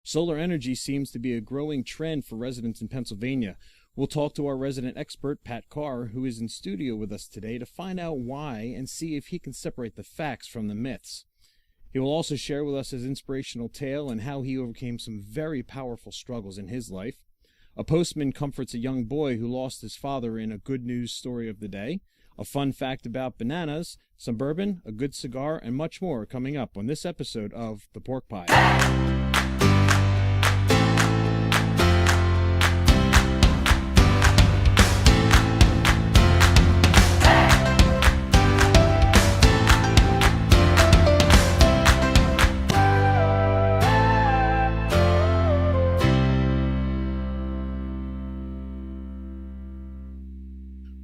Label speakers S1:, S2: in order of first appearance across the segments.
S1: Solar energy seems to be a growing trend for residents in Pennsylvania. We'll talk to our resident expert, Pat Carr, who is in studio with us today to find out why and see if he can separate the facts from the myths. He will also share with us his inspirational tale and how he overcame some very powerful struggles in his life. A postman comforts a young boy who lost his father in a good news story of the day. A fun fact about bananas, some bourbon, a good cigar, and much more coming up on this episode of The Pork Pie.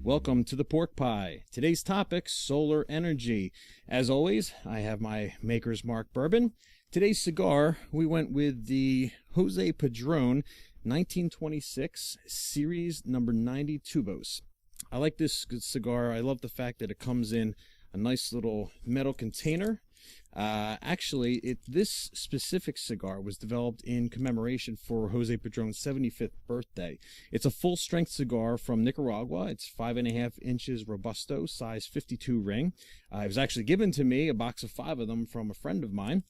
S1: Welcome to The Pork Pie. Today's topic, solar energy. As always, I have my Maker's Mark bourbon. Today's cigar, we went with the Jose Padron 1926 Series number 90 Tubos. I like this cigar. I love the fact that it comes in a nice little metal container. This specific cigar was developed in commemoration for Jose Padron's 75th birthday. It's a full-strength cigar from Nicaragua. It's 5.5 inches Robusto, size 52 ring. It was actually given to me, a box of 5 of them, from a friend of mine.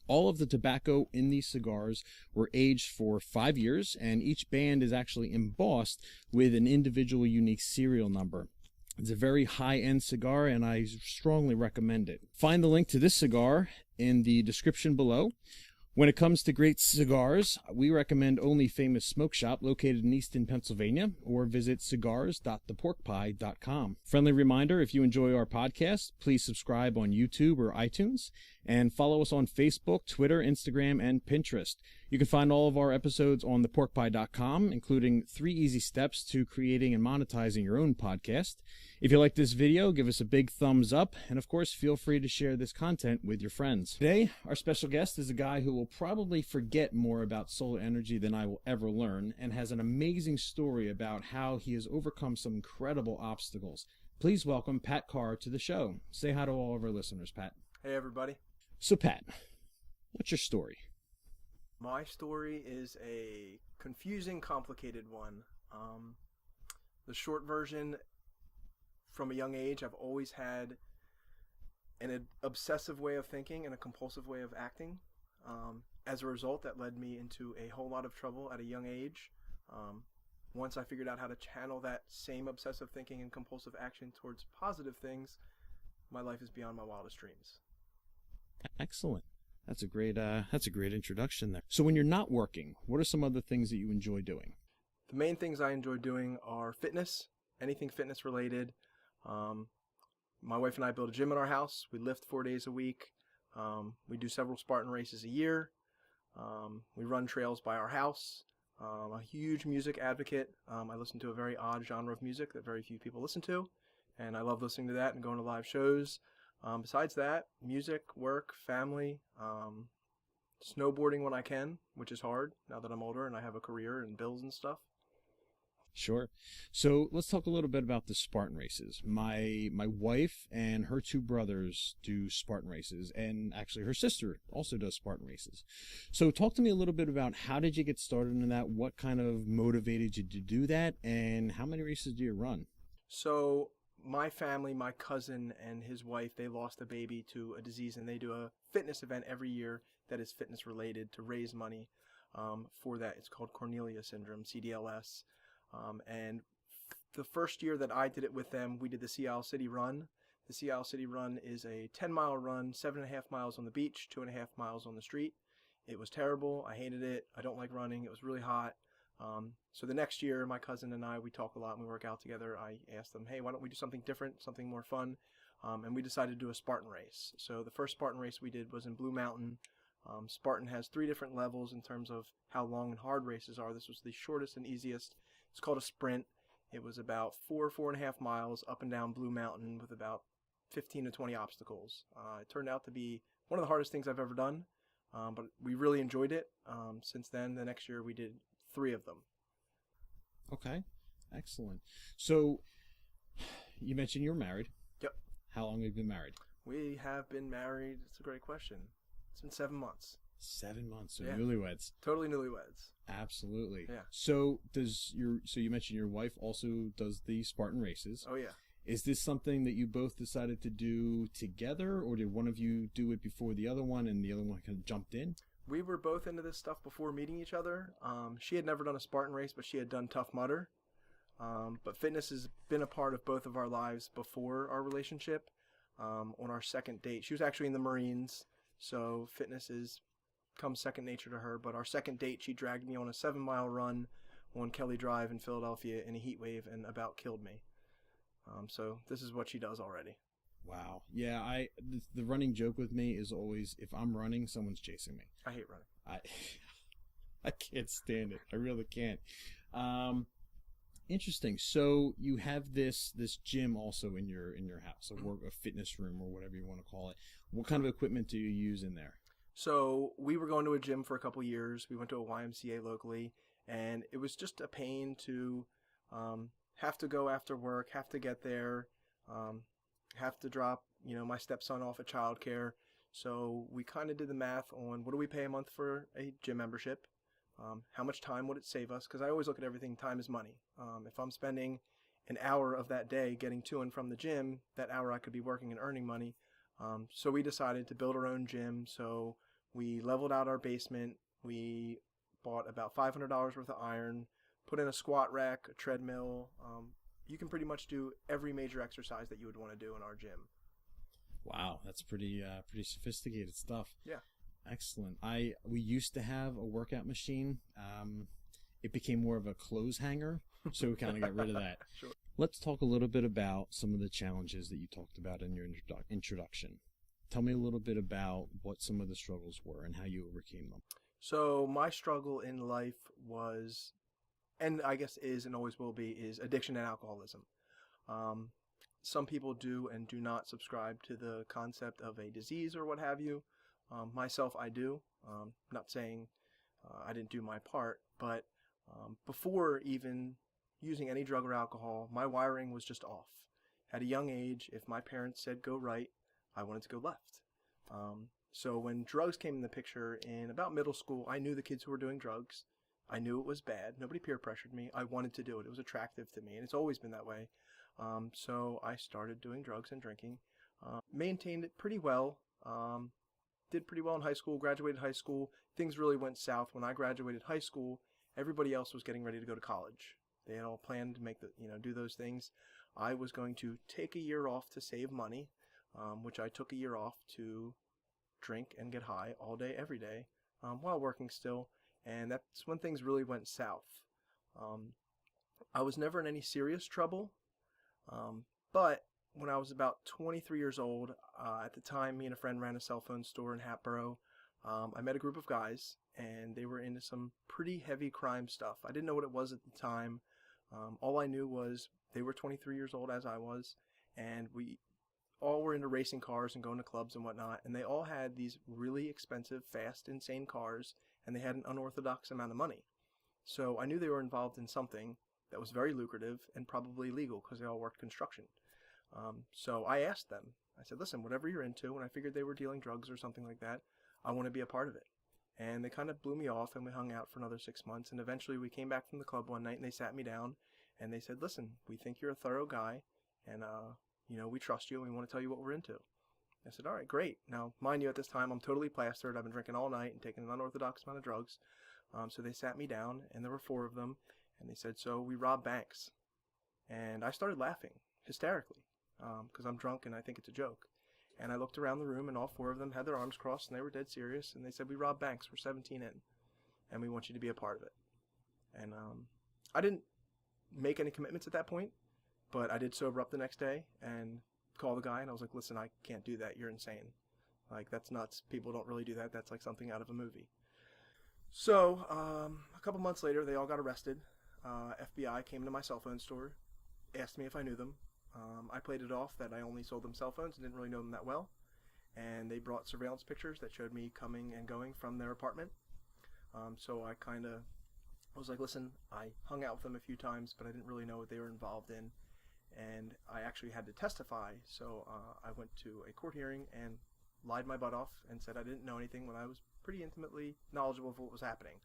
S1: All of the tobacco in these cigars were aged for 5 years, and each band is actually embossed with an individual unique serial number. It's a very high-end cigar, and I strongly recommend it. Find the link to this cigar in the description below. When it comes to great cigars, we recommend Only Famous Smoke Shop, located in Easton, Pennsylvania, or visit cigars.theporkpie.com. Friendly reminder, if you enjoy our podcast, please subscribe on YouTube or iTunes, and follow us on Facebook, Twitter, Instagram, and Pinterest. You can find all of our episodes on theporkpie.com, including 3 easy steps to creating and monetizing your own podcast. If you like this video, give us a big thumbs up, and of course, feel free to share this content with your friends. Today, our special guest is a guy who will probably forget more about solar energy than I will ever learn, and has an amazing story about how he has overcome some incredible obstacles. Please welcome Pat Carr to the show. Say hi to all of our listeners, Pat.
S2: Hey, everybody.
S1: So, Pat, what's your story?
S2: My story is a confusing, complicated one. The short version, from a young age, I've always had an obsessive way of thinking and a compulsive way of acting. As a result, that led me into a whole lot of trouble at a young age. Once I figured out how to channel that same obsessive thinking and compulsive action towards positive things, my life is beyond my wildest dreams.
S1: Excellent. That's a great introduction there. So when you're not working, what are some other things that you enjoy doing?
S2: The main things I enjoy doing are fitness, anything fitness related. My wife and I build a gym in our house. We lift 4 days a week. We do several Spartan races a year. We run trails by our house. I'm a huge music advocate. I listen to a very odd genre of music that very few people listen to, and I love listening to that and going to live shows. Besides that, music, work, family, snowboarding when I can, which is hard now that I'm older and I have a career and bills and stuff.
S1: Sure. So let's talk a little bit about the Spartan races. My wife and her 2 brothers do Spartan races, and actually her sister also does Spartan races. So talk to me a little bit about how did you get started in that? What kind of motivated you to do that? And how many races do you run?
S2: So my family, my cousin and his wife, they lost a baby to a disease, and they do a fitness event every year that is fitness related to raise money for that. It's called Cornelia syndrome, CDLS. And the first year that I did it with them, we did the Sea Isle City Run. The Sea Isle City Run is a 10-mile run, 7.5 miles on the beach, 2.5 miles on the street. It was terrible. I hated it. I don't like running. It was really hot. So the next year, my cousin and I, we talk a lot and we work out together. I asked them, hey, why don't we do something different, something more fun? And we decided to do a Spartan race. So the first Spartan race we did was in Blue Mountain. Spartan has 3 different levels in terms of how long and hard races are. This was the shortest and easiest. It's called a sprint. It was about 4.5 miles up and down Blue Mountain with about 15 to 20 obstacles. It turned out to be one of the hardest things I've ever done, but we really enjoyed it. Since then, the next year we did 3 of them.
S1: Okay, excellent. So you mentioned you're married.
S2: Yep.
S1: How long have you been married?
S2: We have been married. It's a great question. It's been 7 months.
S1: 7 months, so
S2: Yeah.
S1: newlyweds.
S2: Totally newlyweds.
S1: Absolutely.
S2: Yeah.
S1: So you mentioned your wife also does the Spartan Races.
S2: Oh, yeah.
S1: Is this something that you both decided to do together, or did one of you do it before the other one and the other one kind of jumped in?
S2: We were both into this stuff before meeting each other. She had never done a Spartan race, but she had done Tough Mudder. But fitness has been a part of both of our lives before our relationship. On our second date, she was actually in the Marines, so fitness has come second nature to her. But our second date, she dragged me on a 7-mile run on Kelly Drive in Philadelphia in a heat wave and about killed me. So this is what she does already.
S1: Wow. Yeah, the running joke with me is always, if I'm running, someone's chasing me.
S2: I hate running.
S1: I can't stand it. I really can't. Interesting. So you have this gym also in your house, a fitness room or whatever you want to call it. What kind of equipment do you use in there?
S2: So we were going to a gym for a couple years. We went to a YMCA locally, and it was just a pain to have to go after work, have to get there, have to drop my stepson off at childcare. So we kind of did the math on what do we pay a month for a gym membership. How much time would it save us? Because I always look at everything, time is money. If I'm spending an hour of that day getting to and from the gym, that hour I could be working and earning money. So we decided to build our own gym. So we leveled out our basement. We bought about $500 worth of iron, put in a squat rack, a treadmill. You can pretty much do every major exercise that you would want to do in our gym.
S1: Wow, that's pretty sophisticated stuff.
S2: Yeah.
S1: Excellent. We used to have a workout machine. It became more of a clothes hanger, so we kind of got rid of that.
S2: Sure.
S1: Let's talk a little bit about some of the challenges that you talked about in your introduction. Tell me a little bit about what some of the struggles were and how you overcame them.
S2: So my struggle in life was, and I guess is and always will be, is addiction and alcoholism. Some people do and do not subscribe to the concept of a disease or what have you. Myself, I do. Not saying I didn't do my part, but before even using any drug or alcohol, my wiring was just off. At a young age, if my parents said go right, I wanted to go left. So when drugs came in the picture in about middle school, I knew the kids who were doing drugs. I knew it was bad. Nobody peer pressured me. I wanted to do it. It was attractive to me, and it's always been that way. So I started doing drugs and drinking. Maintained it pretty well. Did pretty well in high school, graduated high school. Things really went south. When I graduated high school, everybody else was getting ready to go to college. They had all planned to make do those things. I was going to take a year off to save money, which I took a year off to drink and get high all day, every day, while working still. And that's when things really went south. I was never in any serious trouble, but when I was about 23 years old, at the time, me and a friend ran a cell phone store in Hatboro. I met a group of guys, and they were into some pretty heavy crime stuff. I didn't know what it was at the time. All I knew was they were 23 years old, as I was, and we all were into racing cars and going to clubs and whatnot, and they all had these really expensive, fast, insane cars, and they had an unorthodox amount of money. So I knew they were involved in something that was very lucrative and probably legal because they all worked construction. So I asked them, I said, listen, whatever you're into, and I figured they were dealing drugs or something like that, I want to be a part of it. And they kind of blew me off, and we hung out for another 6 months, and eventually we came back from the club one night, and they sat me down, and they said, listen, we think you're a thorough guy, and we trust you, and we want to tell you what we're into. I said, all right, great. Now, mind you, at this time, I'm totally plastered. I've been drinking all night and taking an unorthodox amount of drugs. So they sat me down, and there were 4 of them, and they said, so we rob banks. And I started laughing hysterically because I'm drunk and I think it's a joke. And I looked around the room, and all 4 of them had their arms crossed, and they were dead serious. And they said, we rob banks. We're 17 in, and we want you to be a part of it. And I didn't make any commitments at that point, but I did sober up the next day and call the guy, and I was like, listen, I can't do that. You're insane. Like, that's nuts. People don't really do that. That's like something out of a movie. So a couple months later, they all got arrested. FBI came to my cell phone store, asked me if I knew them. I played it off that I only sold them cell phones and didn't really know them that well. And they brought surveillance pictures that showed me coming and going from their apartment. So I was like, listen, I hung out with them a few times, but I didn't really know what they were involved in. And I actually had to testify. So I went to a court hearing and lied my butt off and said I didn't know anything when I was pretty intimately knowledgeable of what was happening.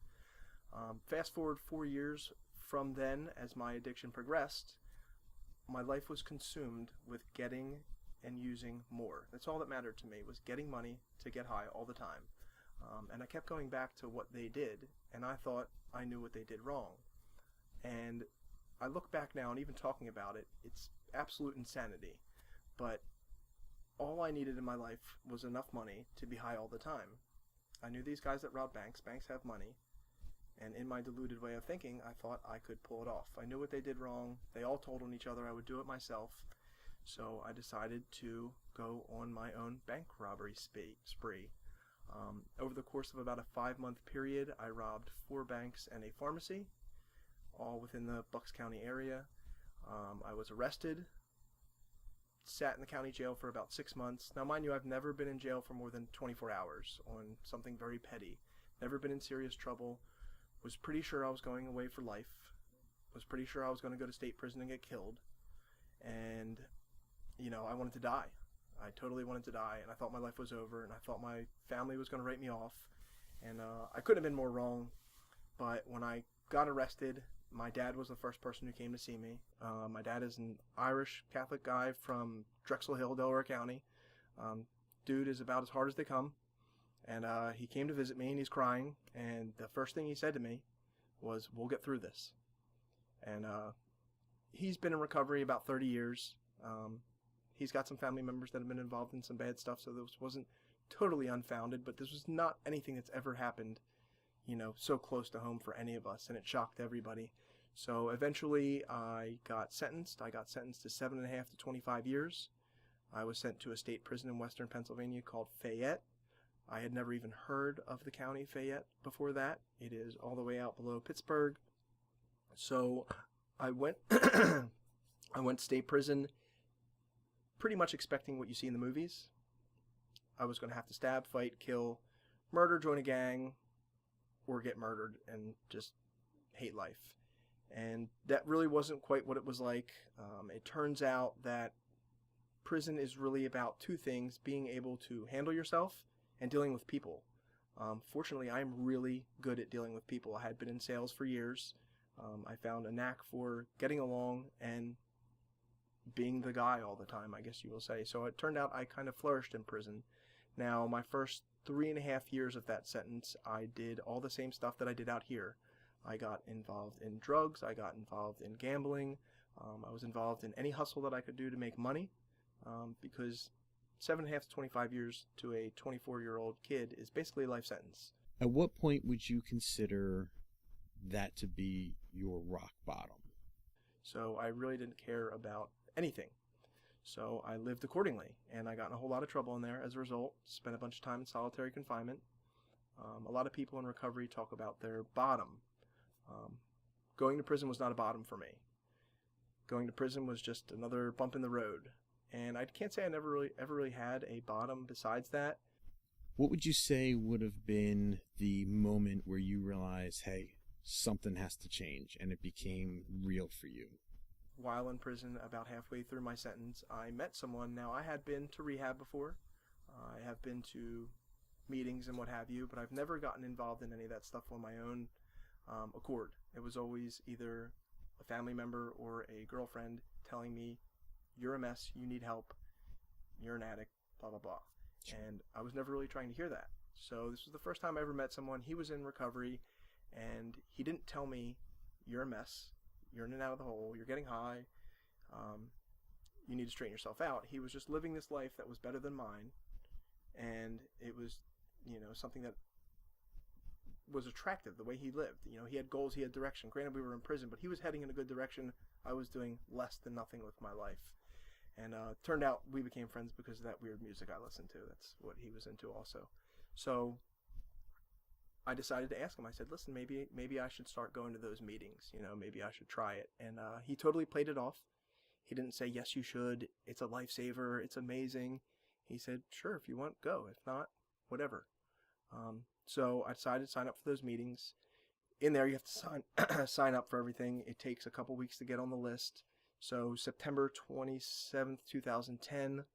S2: Fast forward 4 years from then, as my addiction progressed, my life was consumed with getting and using more. That's all that mattered to me, was getting money to get high all the time. And I kept going back to what they did, and I thought I knew what they did wrong. And I look back now, and even talking about it, it's absolute insanity. But all I needed in my life was enough money to be high all the time. I knew these guys that rob banks. Banks have money. And in my deluded way of thinking, I thought I could pull it off. I knew what they did wrong. They all told on each other. I would do it myself. So I decided to go on my own bank robbery spree. Over the course of about a 5-month period, I robbed 4 banks and a pharmacy, all within the Bucks County area. I was arrested, sat in the county jail for about 6 months. Now, mind you, I've never been in jail for more than 24 hours on something very petty. Never been in serious trouble. Was pretty sure I was going away for life. Was pretty sure I was going to go to state prison and get killed. And, I wanted to die. I totally wanted to die, and I thought my life was over, and I thought my family was going to write me off. And I couldn't have been more wrong. But when I got arrested, my dad was the first person who came to see me. My dad is an Irish Catholic guy from Drexel Hill, Delaware County. Dude is about as hard as they come. And he came to visit me, and he's crying. And the first thing he said to me was, "We'll get through this." And he's been in recovery about 30 years. He's got some family members that have been involved in some bad stuff, so this wasn't totally unfounded. But this was not anything that's ever happened, so close to home for any of us, and it shocked everybody. So eventually I got sentenced. I got sentenced to 7.5 to 25 years. I was sent to a state prison in western Pennsylvania called Fayette. I had never even heard of the county Fayette before that. It is all the way out below Pittsburgh. So I went I went to state prison pretty much expecting what you see in the movies. I was going to have to stab, fight, kill, murder, join a gang, or get murdered and just hate life. And that really wasn't quite what it was like. It turns out that prison is really about 2 things: being able to handle yourself and dealing with people. Fortunately, I'm really good at dealing with people. I had been in sales for years. I found a knack for getting along and being the guy all the time, I guess you will say. So it turned out I kind of flourished in prison. Now, my first 3.5 years of that sentence, I did all the same stuff that I did out here. I got involved in drugs. I got involved in gambling. I was involved in any hustle that I could do to make money, because 7.5 to 25 years to a 24-year-old kid is basically a life sentence.
S1: At what point would you consider that to be your rock bottom?
S2: So I really didn't care about anything. So I lived accordingly, and I got in a whole lot of trouble in there as a result. Spent a bunch of time in solitary confinement. A lot of people in recovery talk about their bottom. Going to prison was not a bottom for me. Going to prison was just another bump in the road. And I can't say I ever really had a bottom besides that.
S1: What would you say would have been the moment where you realized, hey, something has to change, and it became real for you?
S2: While in prison, about halfway through my sentence, I met someone. Now, I had been to rehab before. I have been to meetings and what have you, but I've never gotten involved in any of that stuff on my own accord. It was always either a family member or a girlfriend telling me, "You're a mess, you need help, you're an addict, blah, blah, blah." Sure. And I was never really trying to hear that. So this was the first time I ever met someone. He was in recovery, and he didn't tell me, "You're a mess, you're in and out of the hole, you're getting high, you need to straighten yourself out." He was just living this life that was better than mine, and it was, something that was attractive, the way he lived. He had goals, he had direction. Granted, we were in prison, but he was heading in a good direction. I was doing less than nothing with my life. And turned out we became friends because of that weird music I listened to. That's what he was into also. So I decided to ask him. I said, "Listen, maybe I should start going to those meetings. Maybe I should try it." And he totally played it off. He didn't say, "Yes, you should. It's a lifesaver. It's amazing." He said, "Sure, if you want, go. If not, whatever." So I decided to sign up for those meetings. In there, you have to sign up for everything. It takes a couple weeks to get on the list. So September 27th, 2010,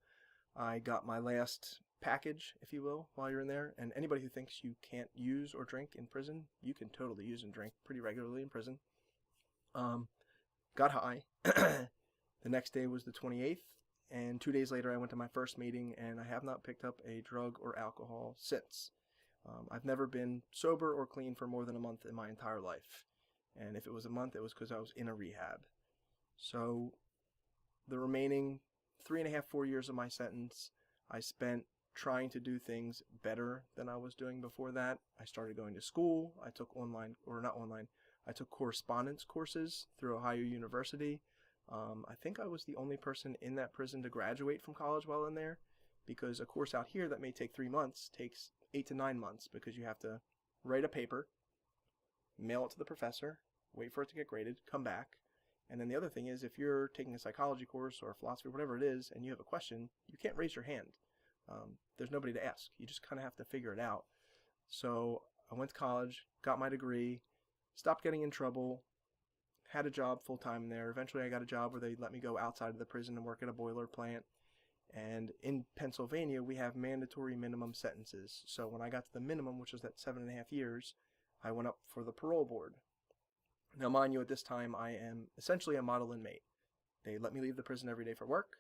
S2: I got my last package, if you will, while you're in there. And anybody who thinks you can't use or drink in prison, you can totally use and drink pretty regularly in prison. Got high. The next day was the 28th, and 2 days later I went to my first meeting, and I have not picked up a drug or alcohol since. I've never been sober or clean for more than a month in my entire life. And if it was a month, it was because I was in a rehab. So the remaining 3.5, 4 years of my sentence, I spent trying to do things better than I was doing before that. I started going to school. I took I took correspondence courses through Ohio University. I think I was the only person in that prison to graduate from college while in there, because a course out here that may take 3 months takes 8 to 9 months, because you have to write a paper, mail it to the professor, wait for it to get graded, come back. And then the other thing is, if you're taking a psychology course or a philosophy, whatever it is, and you have a question, you can't raise your hand. There's nobody to ask. You just kind of have to figure it out. So I went to college, got my degree, stopped getting in trouble, had a job full-time there. Eventually I got a job where they let me go outside of the prison and work at a boiler plant. And in Pennsylvania, we have mandatory minimum sentences. So when I got to the minimum, which was that 7.5 years, I went up for the parole board. Now, mind you, at this time, I am essentially a model inmate. They let me leave the prison every day for work.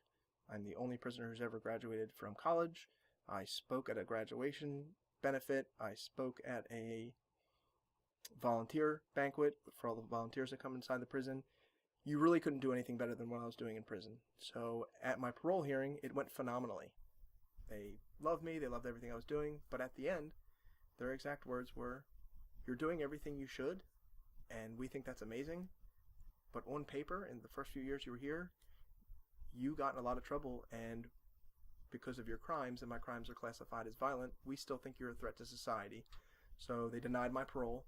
S2: I'm the only prisoner who's ever graduated from college. I spoke at a graduation benefit. I spoke at a volunteer banquet for all the volunteers that come inside the prison. You really couldn't do anything better than what I was doing in prison. So at my parole hearing, it went phenomenally. They loved me. They loved everything I was doing. But at the end, their exact words were, "You're doing everything you should, and we think that's amazing. But on paper, in the first few years you were here, you got in a lot of trouble, and because of your crimes, and my crimes are classified as violent, we still think you're a threat to society." So they denied my parole,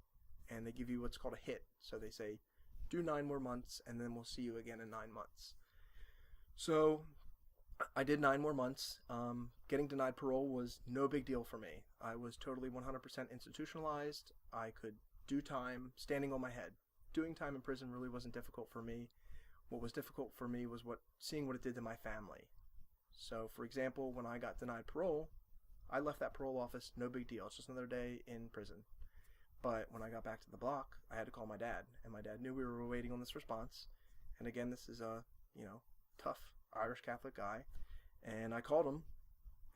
S2: and they give you what's called a hit. So they say, do 9 more months, and then we'll see you again in 9 months. So I did 9 more months. Getting denied parole was no big deal for me. I was totally 100% institutionalized. I could do time standing on my head. Doing time in prison really wasn't difficult for me. What was difficult for me was seeing what it did to my family. So, for example, when I got denied parole, I left that parole office, no big deal. It's just another day in prison. But when I got back to the block, I had to call my dad, and my dad knew we were waiting on this response. And again, this is a, tough Irish Catholic guy. And I called him,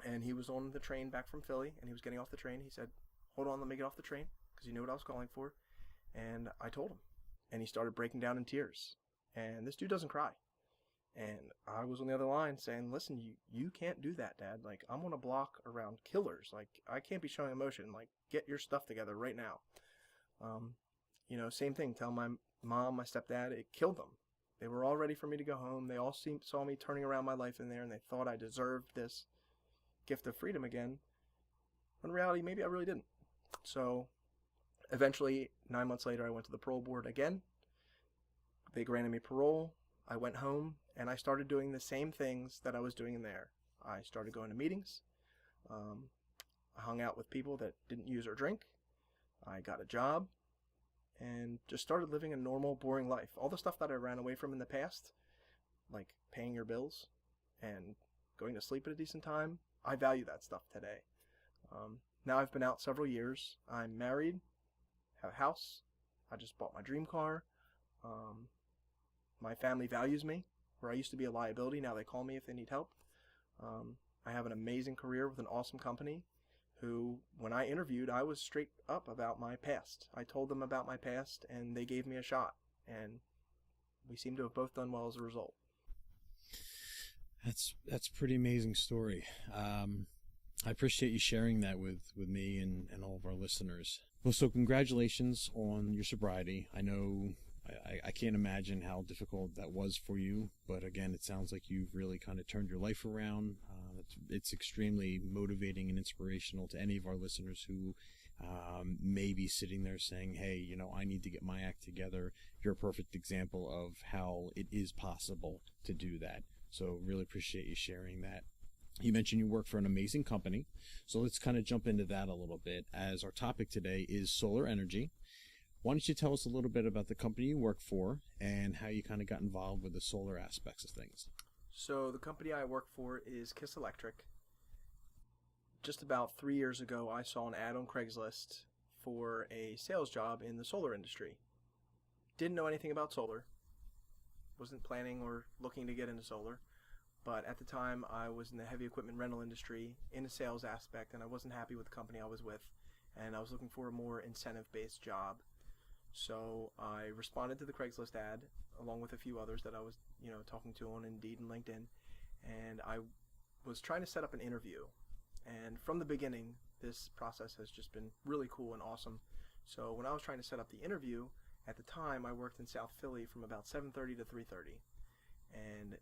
S2: and he was on the train back from Philly, and he was getting off the train. He said, "Hold on, let me get off the train," because he knew what I was calling for. And I told him, and he started breaking down in tears. And this dude doesn't cry. And I was on the other line saying, "Listen, you can't do that, Dad. Like, I'm on a block around killers. Like, I can't be showing emotion. Like, get your stuff together right now." Same thing. Tell my mom, my stepdad, it killed them. They were all ready for me to go home. They all saw me turning around my life in there, and they thought I deserved this gift of freedom again. When in reality, maybe I really didn't. So eventually, 9 months later, I went to the parole board again. They granted me parole. I went home, and I started doing the same things that I was doing in there. I started going to meetings. I hung out with people that didn't use or drink. I got a job, and just started living a normal, boring life. All the stuff that I ran away from in the past, like paying your bills and going to sleep at a decent time, I value that stuff today. Now I've been out several years. I'm married, have a house. I just bought my dream car. My family values me. Where I used to be a liability, now they call me if they need help. I have an amazing career with an awesome company who, when I interviewed, I was straight up about my past. I told them about my past, and they gave me a shot. And we seem to have both done well as a result.
S1: That's a pretty amazing story. I appreciate you sharing that with me and all of our listeners. Well, so congratulations on your sobriety. I know I can't imagine how difficult that was for you, but again, it sounds like you've really kind of turned your life around. It's extremely motivating and inspirational to any of our listeners who may be sitting there saying, "Hey, I need to get my act together." You're a perfect example of how it is possible to do that. So really appreciate you sharing that. You mentioned you work for an amazing company. So let's kind of jump into that a little bit, as our topic today is solar energy. Why don't you tell us a little bit about the company you work for and how you kind of got involved with the solar aspects of things?
S2: So the company I work for is KISS Electric. just about 3 years ago, I saw an ad on Craigslist for a sales job in the solar industry. Didn't know anything about solar. Wasn't planning or looking to get into solar. But at the time, I was in the heavy equipment rental industry in a sales aspect, and I wasn't happy with the company I was with, and I was looking for a more incentive-based job. So I responded to the Craigslist ad, along with a few others that I was, talking to on Indeed and LinkedIn, and I was trying to set up an interview. And from the beginning, this process has just been really cool and awesome. So when I was trying to set up the interview, at the time I worked in South Philly from about 7:30 to 3:30, and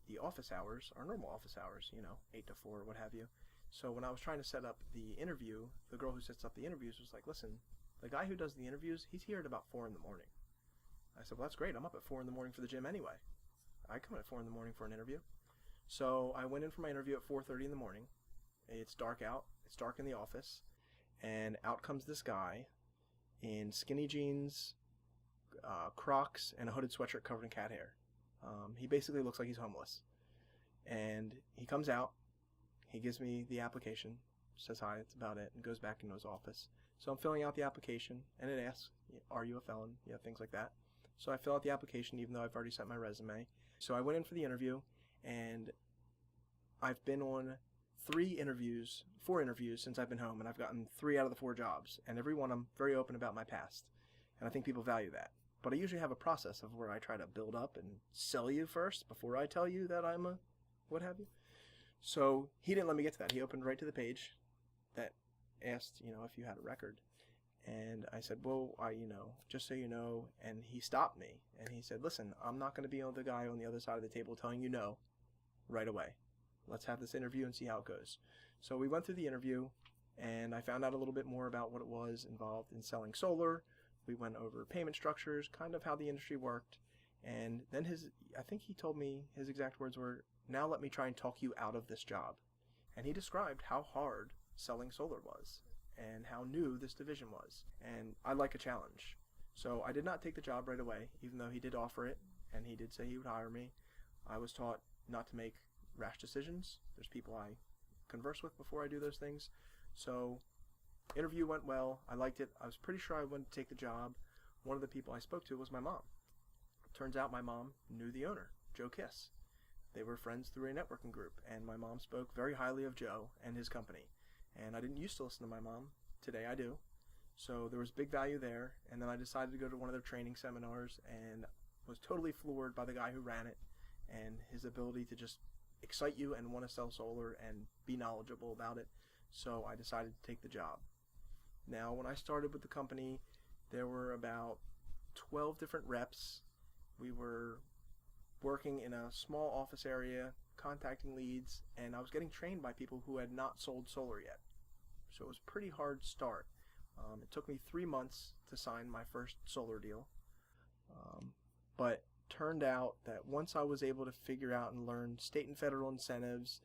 S2: the office hours are normal office hours, 8 to 4, what have you. So when I was trying to set up the interview, the girl who sets up the interviews was like, listen, the guy who does the interviews, he's here at about 4 in the morning. I said, well, that's great. I'm up at 4 in the morning for the gym anyway. I come at 4 in the morning for an interview. So I went in for my interview at 4:30 in the morning. It's dark out. It's dark in the office. And out comes this guy in skinny jeans, Crocs, and a hooded sweatshirt covered in cat hair. He basically looks like he's homeless. And he comes out. He gives me the application, says hi, that's about it, and goes back into his office. So I'm filling out the application, and it asks, are you a felon? Things like that. So I fill out the application even though I've already sent my resume. So I went in for the interview, and I've been on 4 interviews since I've been home, and I've gotten 3 out of the 4 jobs. And every one I'm very open about my past, and I think people value that. But I usually have a process of where I try to build up and sell you first before I tell you that I'm a what have you. So he didn't let me get to that. He opened right to the page that asked, if you had a record. And I said, well, just so you know. And he stopped me and he said, listen, I'm not going to be the guy on the other side of the table telling you no right away. Let's have this interview and see how it goes. So we went through the interview, and I found out a little bit more about what it was involved in selling solar. We went over payment structures, kind of how the industry worked. And then I think he told me his exact words were, now let me try and talk you out of this job. And he described how hard selling solar was and how new this division was. And I like a challenge. So I did not take the job right away, even though he did offer it and he did say he would hire me. I was taught not to make rash decisions. There's people I converse with before I do those things. So interview went well. I liked it. I was pretty sure I wouldn't take the job. One of the people I spoke to was my mom. Turns out my mom knew the owner, Joe Kiss. They were friends through a networking group, and my mom spoke very highly of Joe and his company. And I didn't used to listen to my mom. Today I do. So there was big value there. And then I decided to go to one of their training seminars and was totally floored by the guy who ran it and his ability to just excite you and want to sell solar and be knowledgeable about it. So I decided to take the job. Now, when I started with the company, there were about 12 different reps. We were working in a small office area, contacting leads, and I was getting trained by people who had not sold solar yet. So it was a pretty hard start. It took me 3 months to sign my first solar deal. But turned out that once I was able to figure out and learn state and federal incentives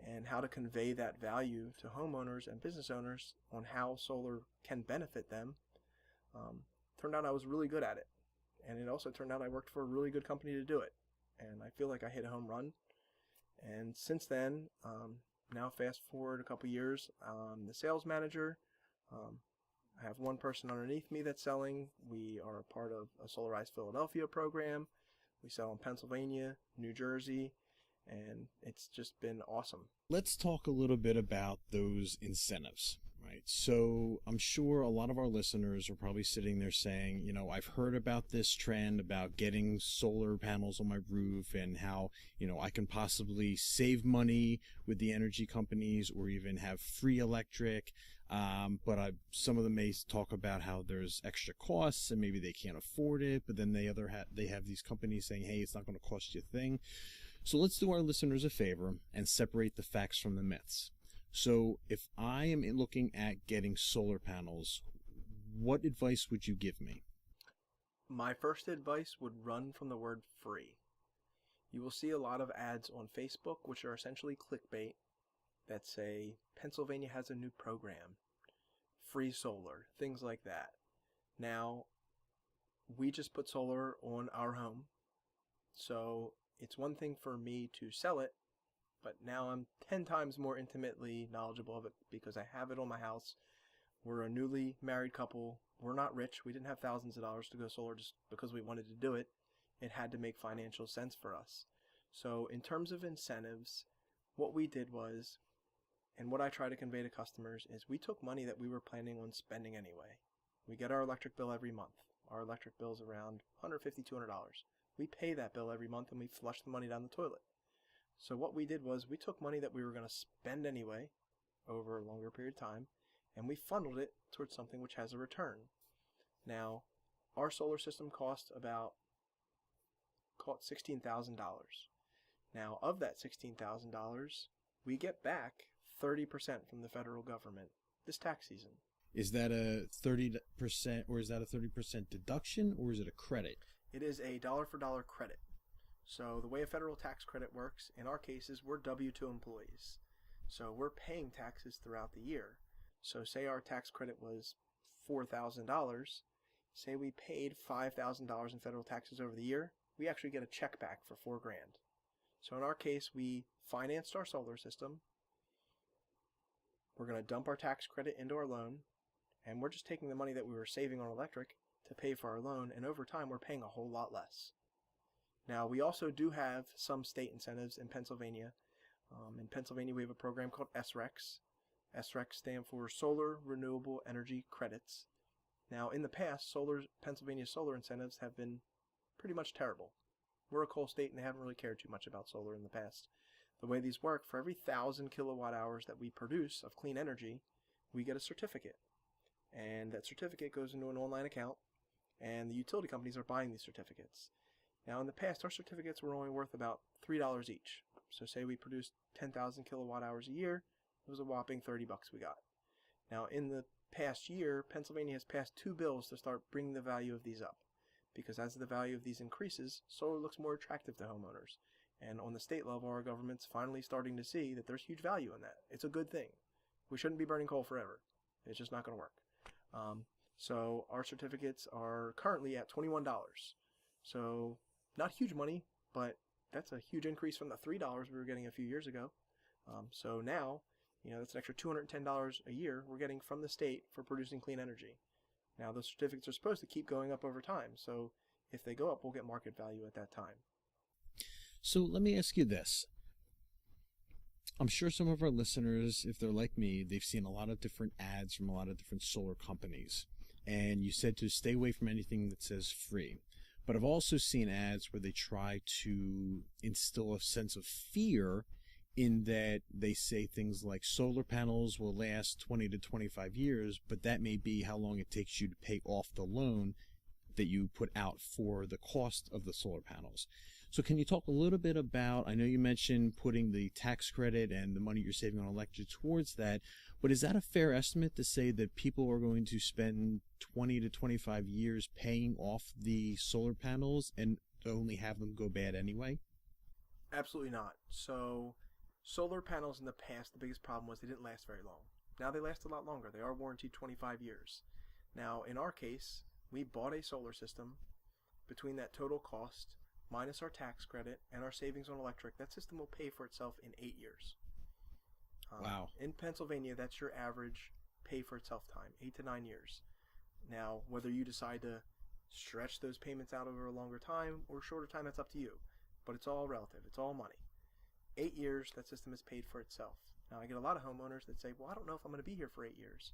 S2: and how to convey that value to homeowners and business owners on how solar can benefit them, turned out I was really good at it. And it also turned out I worked for a really good company to do it. And I feel like I hit a home run. And since then, now fast forward a couple years, I'm the sales manager. I have one person underneath me that's selling. We are a part of a Solarized Philadelphia program. We sell in Pennsylvania, New Jersey, and it's just been awesome.
S1: Let's talk a little bit about those incentives, right? So I'm sure a lot of our listeners are probably sitting there saying, I've heard about this trend about getting solar panels on my roof and how, I can possibly save money with the energy companies or even have free electric. But some of them may talk about how there's extra costs and maybe they can't afford it. But then they have these companies saying, hey, it's not going to cost you a thing. So let's do our listeners a favor and separate the facts from the myths. So if I am looking at getting solar panels, what advice would you give me?
S2: My first advice would run from the word free. You will see a lot of ads on Facebook, which are essentially clickbait, that say Pennsylvania has a new program, free solar, things like that. Now, we just put solar on our home, so it's one thing for me to sell it but now I'm 10 times more intimately knowledgeable of it because I have it on my house. We're a newly married couple. We're not rich. We didn't have thousands of dollars to go solar just because we wanted to do it. It had to make financial sense for us. So in terms of incentives, what we did was, and what I try to convey to customers is, we took money that we were planning on spending anyway. We get our electric bill every month. Our electric bill is around $150, $200. We pay that bill every month and we flush the money down the toilet. So what we did was, we took money that we were going to spend anyway over a longer period of time, and we funneled it towards something which has a return. Now, our solar system cost about, call it $16,000. Now, of that $16,000, we get back 30% from the federal government this tax season.
S1: Is that a 30%, or is that a 30% deduction, or is it a credit?
S2: It is a dollar for dollar credit. So the way a federal tax credit works, in our cases, we're W-2 employees. So we're paying taxes throughout the year. So say our tax credit was $4,000. Say we paid $5,000 in federal taxes over the year, we actually get a check back for $4,000. So in our case, we financed our solar system. We're going to dump our tax credit into our loan, and we're just taking the money that we were saving on electric to pay for our loan, and over time we're paying a whole lot less. Now, we also do have some state incentives in Pennsylvania. In Pennsylvania, we have a program called SRECs. SRECs stand for Solar Renewable Energy Credits. Now, in the past, Pennsylvania solar incentives have been pretty much terrible. We're a coal state, and they haven't really cared too much about solar in the past. The way these work, for every 1,000 kilowatt hours that we produce of clean energy, we get a certificate. And that certificate goes into an online account, and the utility companies are buying these certificates. Now, in the past, our certificates were only worth about $3 each. So say we produced 10,000 kilowatt hours a year, it was a whopping $30 we got. Now, in the past year, Pennsylvania has passed 2 bills to start bringing the value of these up. Because as the value of these increases, solar looks more attractive to homeowners. And on the state level, our government's finally starting to see that there's huge value in that. It's a good thing. We shouldn't be burning coal forever. It's just not going to work. So our certificates are currently at $21. So not huge money, but that's a huge increase from the $3 we were getting a few years ago. So now, that's an extra $210 a year we're getting from the state for producing clean energy. Now, those certificates are supposed to keep going up over time. So if they go up, we'll get market value at that time.
S1: So let me ask you this. I'm sure some of our listeners, if they're like me, they've seen a lot of different ads from a lot of different solar companies. And you said to stay away from anything that says free. But I've also seen ads where they try to instill a sense of fear in that they say things like solar panels will last 20 to 25 years, but that may be how long it takes you to pay off the loan that you put out for the cost of the solar panels. So can you talk a little bit about, I know you mentioned putting the tax credit and the money you're saving on electric towards that, but is that a fair estimate to say that people are going to spend 20 to 25 years paying off the solar panels and only have them go bad anyway?
S2: Absolutely not. So solar panels in the past, the biggest problem was they didn't last very long. Now they last a lot longer. They are warranted 25 years. Now, in our case, we bought a solar system. Between that total cost minus our tax credit and our savings on electric, that system will pay for itself in 8 years.
S1: Wow.
S2: In Pennsylvania, that's your average pay for itself time, 8 to 9 years. Now, whether you decide to stretch those payments out over a longer time or shorter time, that's up to you. But it's all relative. It's all money. 8 years, that system is paid for itself. Now, I get a lot of homeowners that say, well, I don't know if I'm going to be here for 8 years.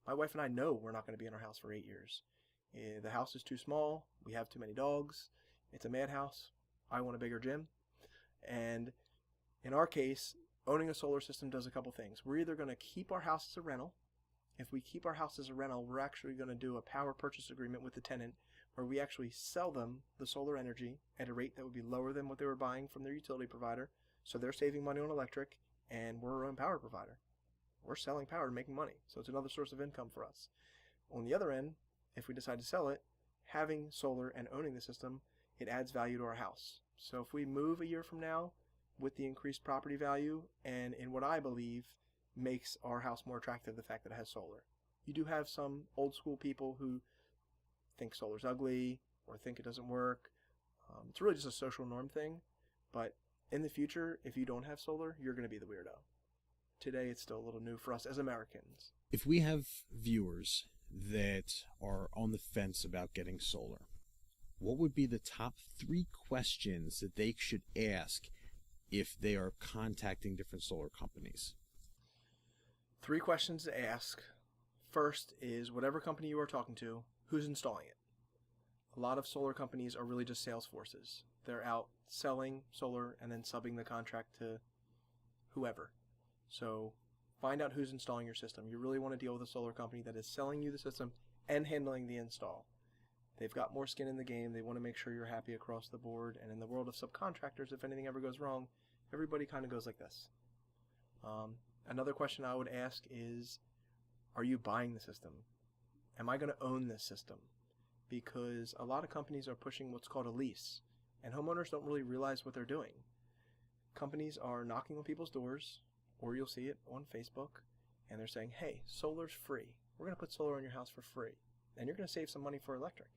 S2: My wife and I know we're not going to be in our house for 8 years. The house is too small. We have too many dogs. It's a madhouse. I want a bigger gym. And in our case, owning a solar system does a couple things. We're either going to keep our house as a rental. If we keep our house as a rental, we're actually going to do a power purchase agreement with the tenant where we actually sell them the solar energy at a rate that would be lower than what they were buying from their utility provider. So they're saving money on electric, and we're our own power provider. We're selling power and making money. So it's another source of income for us. On the other end, if we decide to sell it, having solar and owning the system, it adds value to our house. So if we move a year from now with the increased property value, and in what I believe makes our house more attractive, the fact that it has solar. You do have some old school people who think solar's ugly or think it doesn't work. It's really just a social norm thing, but In the future, if you don't have solar, you're going to be the weirdo. Today, it's still a little new for us as Americans.
S1: If we have viewers that are on the fence about getting solar, what would be the top 3 questions that they should ask if they are contacting different solar companies?
S2: 3 questions to ask. First is whatever company you are talking to, who's installing it? A lot of solar companies are really just sales forces. They're out selling solar and then subbing the contract to whoever. So find out who's installing your system. You really want to deal with a solar company that is selling you the system and handling the install. They've got more skin in the game. They want to make sure you're happy across the board. And in the world of subcontractors, if anything ever goes wrong, everybody kind of goes like this. Another question I would ask is, are you buying the system? Am I going to own this system? Because a lot of companies are pushing what's called a lease, and homeowners don't really realize what they're doing. Companies are knocking on people's doors, or you'll see it on Facebook, and they're saying, hey, solar's free. We're going to put solar on your house for free, and you're going to save some money for electric.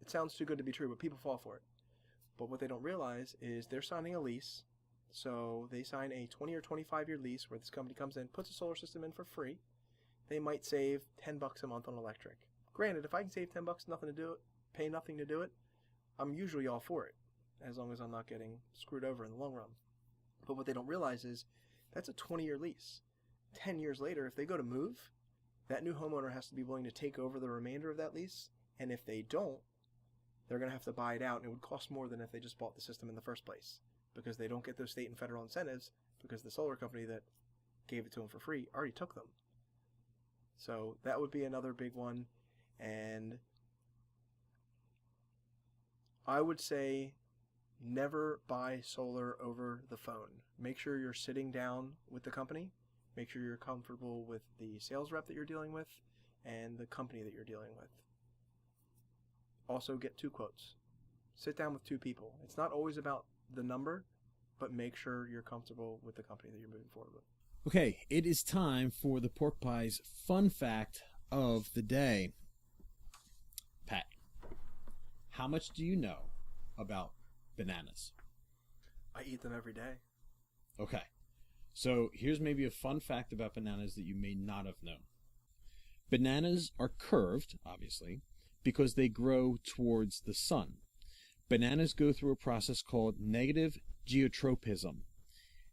S2: It sounds too good to be true, but people fall for it. But what they don't realize is they're signing a lease. So they sign a 20 or 25-year lease where this company comes in, puts a solar system in for free. They might save $10 a month on electric. Granted, if I can save $10, nothing to do it, pay nothing to do it, I'm usually all for it, as long as I'm not getting screwed over in the long run. But what they don't realize is that's a 20-year lease. 10 years later, if they go to move, that new homeowner has to be willing to take over the remainder of that lease. And if they don't, they're going to have to buy it out, and it would cost more than if they just bought the system in the first place, because they don't get those state and federal incentives because the solar company that gave it to them for free already took them. So that would be another big one. And I would say never buy solar over the phone. Make sure you're sitting down with the company. Make sure you're comfortable with the sales rep that you're dealing with and the company that you're dealing with. Also, get 2 quotes. Sit down with 2 people. It's not always about the number, but make sure you're comfortable with the company that you're moving forward with.
S1: Okay, it is time for the Pork Pie's fun fact of the day. Pat, how much do you know about bananas?
S2: I eat them every day.
S1: Okay, so here's maybe a fun fact about bananas that you may not have known. Bananas are curved, obviously, because they grow towards the sun. Bananas go through a process called negative geotropism.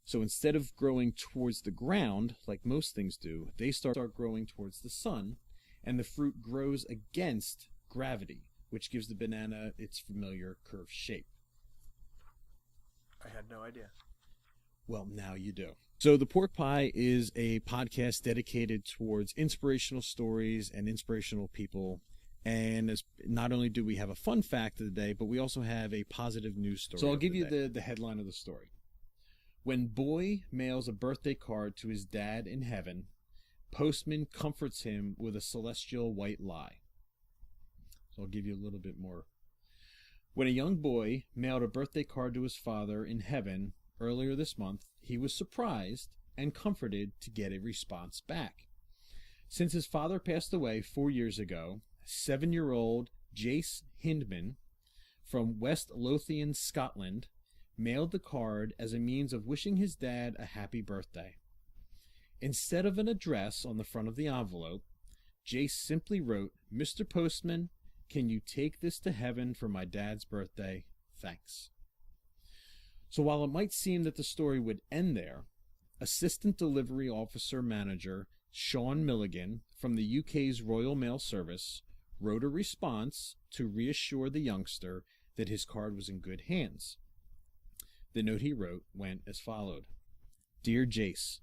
S1: So instead of growing towards the ground, like most things do, they start growing towards the sun, and the fruit grows against gravity, which gives the banana its familiar curved shape.
S2: I had no idea.
S1: Well, now you do. So the Pork Pie is a podcast dedicated towards inspirational stories and inspirational people. And as not only do we have a fun fact of the day, but we also have a positive news story. So I'll give you the headline of the story. When boy mails a birthday card to his dad in heaven, postman comforts him with a celestial white lie. So I'll give you a little bit more. When a young boy mailed a birthday card to his father in heaven earlier this month, he was surprised and comforted to get a response back. Since his father passed away 4 years ago, 7-year-old Jace Hindman from West Lothian, Scotland, mailed the card as a means of wishing his dad a happy birthday. Instead of an address on the front of the envelope, Jace simply wrote, "Mr. Postman, can you take this to heaven for my dad's birthday? Thanks." So while it might seem that the story would end there, Assistant Delivery Officer Manager Sean Milligan from the UK's Royal Mail Service wrote a response to reassure the youngster that his card was in good hands. The note he wrote went as followed. "Dear Jace,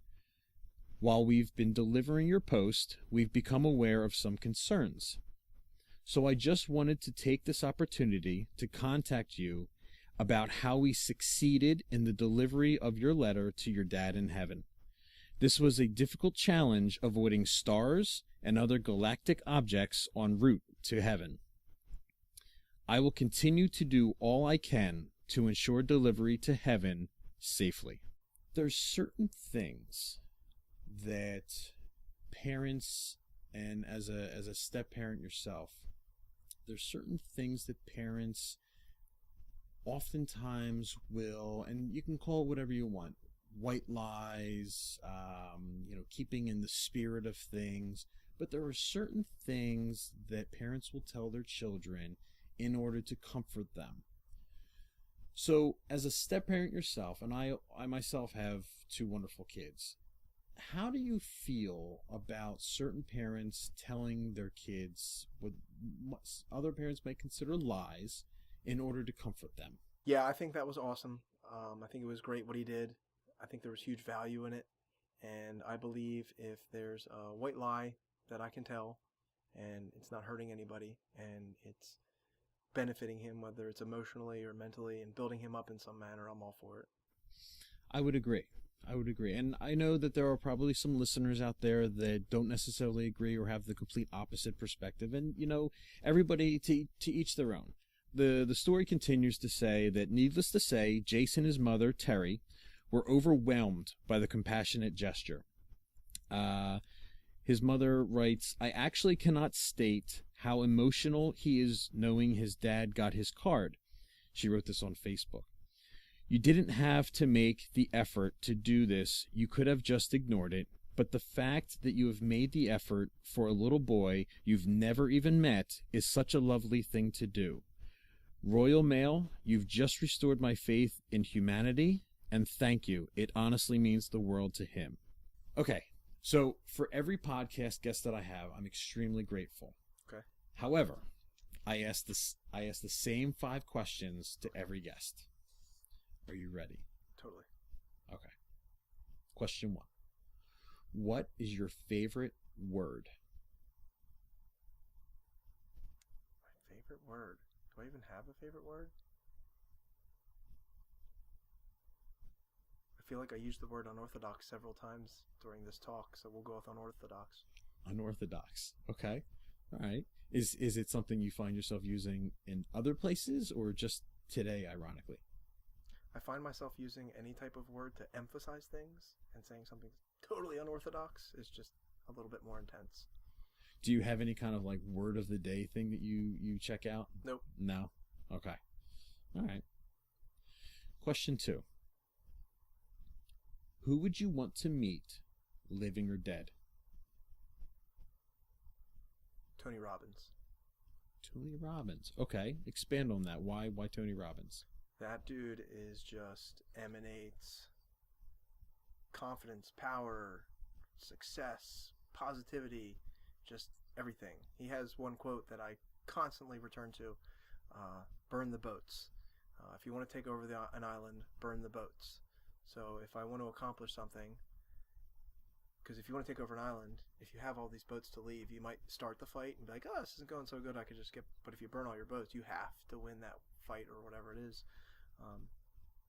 S1: while we've been delivering your post, we've become aware of some concerns. So I just wanted to take this opportunity to contact you about how we succeeded in the delivery of your letter to your dad in heaven. This was a difficult challenge avoiding stars and other galactic objects en route to heaven. I will continue to do all I can to ensure delivery to heaven safely." There's certain things that parents, and as a step parent yourself, there's certain things that parents oftentimes will, and you can call it whatever you want, white lies, keeping in the spirit of things. But there are certain things that parents will tell their children in order to comfort them. So as a step parent yourself, and I myself have two wonderful kids, how do you feel about certain parents telling their kids what other parents might consider lies in order to comfort them?
S2: Yeah, I think that was awesome. I think it was great what he did. I think there was huge value in it. And I believe if there's a white lie that I can tell and it's not hurting anybody and it's benefiting him, whether it's emotionally or mentally, and building him up in some manner, I'm all for it.
S1: I would agree. And I know that there are probably some listeners out there that don't necessarily agree or have the complete opposite perspective. And, everybody to each their own. The story continues to say that, needless to say, Jace and his mother, Terry, were overwhelmed by the compassionate gesture. His mother writes, "I actually cannot state how emotional he is knowing his dad got his card." She wrote this on Facebook. "You didn't have to make the effort to do this. You could have just ignored it. But the fact that you have made the effort for a little boy you've never even met is such a lovely thing to do. Royal Mail, you've just restored my faith in humanity, and thank you. It honestly means the world to him." Okay, so for every podcast guest that I have, I'm extremely grateful.
S2: Okay.
S1: However, I ask the same 5 questions to every guest. Are you ready?
S2: Totally.
S1: Okay. Question 1. What is your favorite word?
S2: My favorite word? Do I even have a favorite word? I feel like I used the word unorthodox several times during this talk, so we'll go with unorthodox.
S1: Unorthodox. Okay. All right. Is it something you find yourself using in other places or just today, ironically?
S2: I find myself using any type of word to emphasize things, and saying something totally unorthodox is just a little bit more intense.
S1: Do you have any kind of like word of the day thing that you check out?
S2: Nope.
S1: No? Okay. All right. Question 2. Who would you want to meet, living or dead?
S2: Tony Robbins.
S1: Tony Robbins. Okay. Expand on that. Why Tony Robbins?
S2: That dude emanates confidence, power, success, positivity, just everything. He has one quote that I constantly return to, burn the boats. If you want to take over an island, burn the boats. So if I want to accomplish something, because if you want to take over an island, if you have all these boats to leave, you might start the fight and be like, oh, this isn't going so good, I could just skip. But if you burn all your boats, you have to win that fight or whatever it is.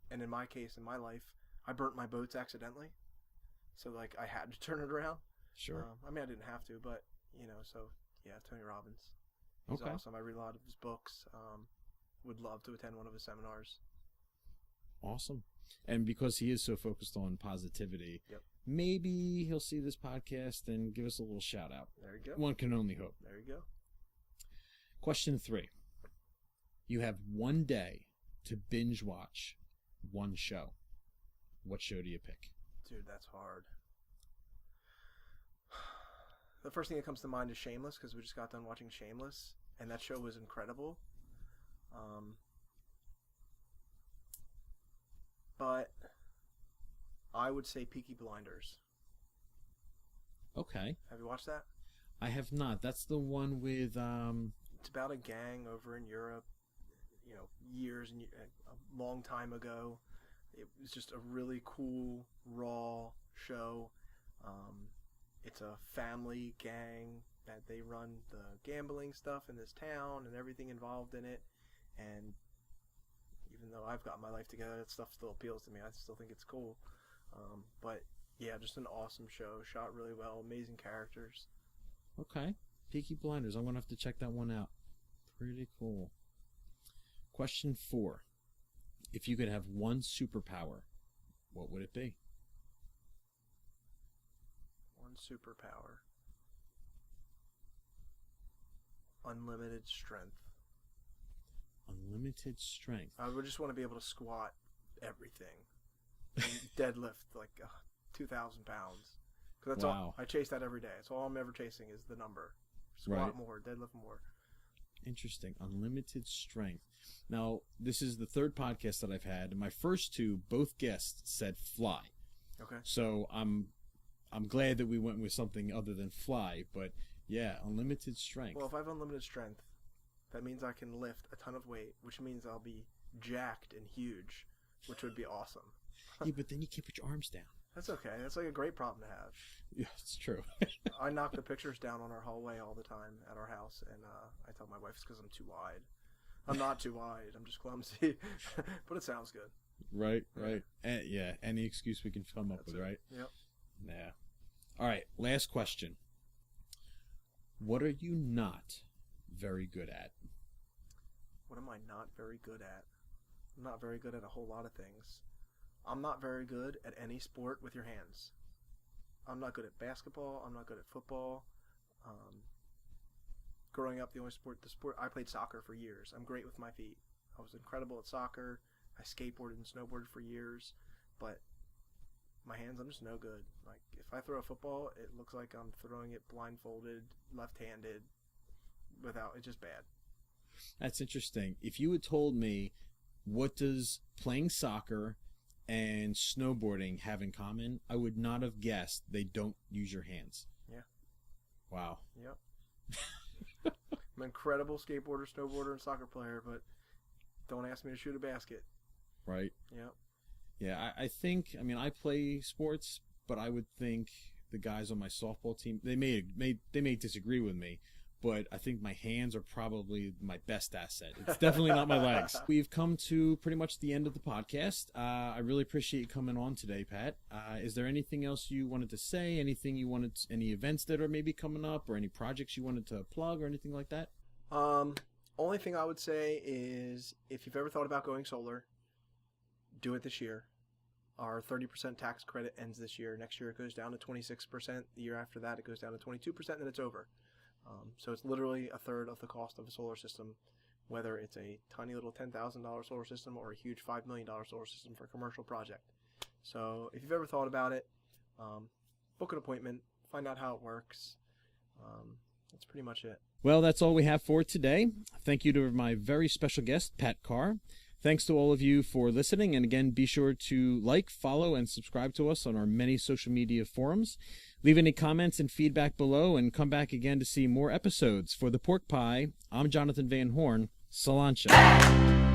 S2: And in my case, in my life, I burnt my boats accidentally. So, like, I had to turn it around.
S1: Sure.
S2: I mean, I didn't have to, but, so, yeah, Tony Robbins. He's awesome. I read a lot of his books. Would love to attend one of his seminars.
S1: Awesome. And because he is so focused on positivity,
S2: yep,
S1: maybe he'll see this podcast and give us a little shout out.
S2: There you go.
S1: One can only hope.
S2: There you go.
S1: Question 3. You have one day to binge watch one show. What show do you pick?
S2: Dude, that's hard. The first thing that comes to mind is Shameless, because we just got done watching Shameless, and that show was incredible. But I would say Peaky Blinders.
S1: Okay.
S2: Have you watched that?
S1: I have not. That's the one with
S2: It's about a gang over in Europe, years and a long time ago. It was just a really cool, raw show. It's a family gang that they run the gambling stuff in this town and everything involved in it. And even though I've got my life together, that stuff still appeals to me. I still think it's cool. But yeah, just an awesome show. Shot really well. Amazing characters.
S1: Okay. Peaky Blinders. I'm going to have to check that one out. Pretty cool. Question 4. If you could have one superpower, what would it be?
S2: One superpower. Unlimited strength.
S1: Unlimited strength.
S2: I would just want to be able to squat everything, and deadlift like 2,000 pounds. Because that's all I chase that every day. That's all I'm ever chasing is the number. Squat more, deadlift more.
S1: Interesting. Unlimited strength. Now, this is the third podcast that I've had, and my first two, both guests said fly.
S2: Okay.
S1: So I'm glad that we went with something other than fly, but yeah, unlimited strength.
S2: Well, if I have unlimited strength, that means I can lift a ton of weight, which means I'll be jacked and huge, which would be awesome.
S1: Yeah, but then you can't put your arms down.
S2: That's okay. That's like a great problem to have.
S1: Yeah, it's true.
S2: I knock the pictures down on our hallway all the time at our house, and I tell my wife it's because I'm too wide. I'm not too wide. I'm just clumsy, but it sounds good.
S1: Right. And, yeah, any excuse we can come up with, right?
S2: Yep.
S1: Yeah. All right, last question. What are you not very good at?
S2: What am I not very good at? I'm not very good at a whole lot of things. I'm not very good at any sport with your hands. I'm not good at basketball. I'm not good at football. Growing up, the sport I played soccer for years. I'm great with my feet. I was incredible at soccer. I skateboarded and snowboarded for years, but my hands, I'm just no good. Like if I throw a football, it looks like I'm throwing it blindfolded, left-handed, it's just bad.
S1: That's interesting. If you had told me what does playing soccer and snowboarding have in common, I would not have guessed they don't use your hands.
S2: Yeah.
S1: Wow.
S2: Yep. I'm an incredible skateboarder, snowboarder, and soccer player, but don't ask me to shoot a basket.
S1: Right.
S2: Yep.
S1: Yeah, I think, I play sports, but I would think the guys on my softball team, they may disagree with me, but I think my hands are probably my best asset. It's definitely not my legs. We've come to pretty much the end of the podcast. I really appreciate you coming on today, Pat. Is there anything else you wanted to say? Any events that are maybe coming up, or any projects you wanted to plug, or anything like that?
S2: Only thing I would say is if you've ever thought about going solar, do it this year. Our 30% tax credit ends this year. Next year it goes down to 26%. The year after that it goes down to 22%, and it's over. So it's literally a third of the cost of a solar system, whether it's a tiny little $10,000 solar system or a huge $5 million solar system for a commercial project. So if you've ever thought about it, book an appointment, find out how it works. That's pretty much it.
S1: Well, that's all we have for today. Thank you to my very special guest, Pat Carr. Thanks to all of you for listening. And again, be sure to like, follow, and subscribe to us on our many social media forums. Leave any comments and feedback below, and come back again to see more episodes. For the Pork Pie, I'm Jonathan Van Horn. Salancha.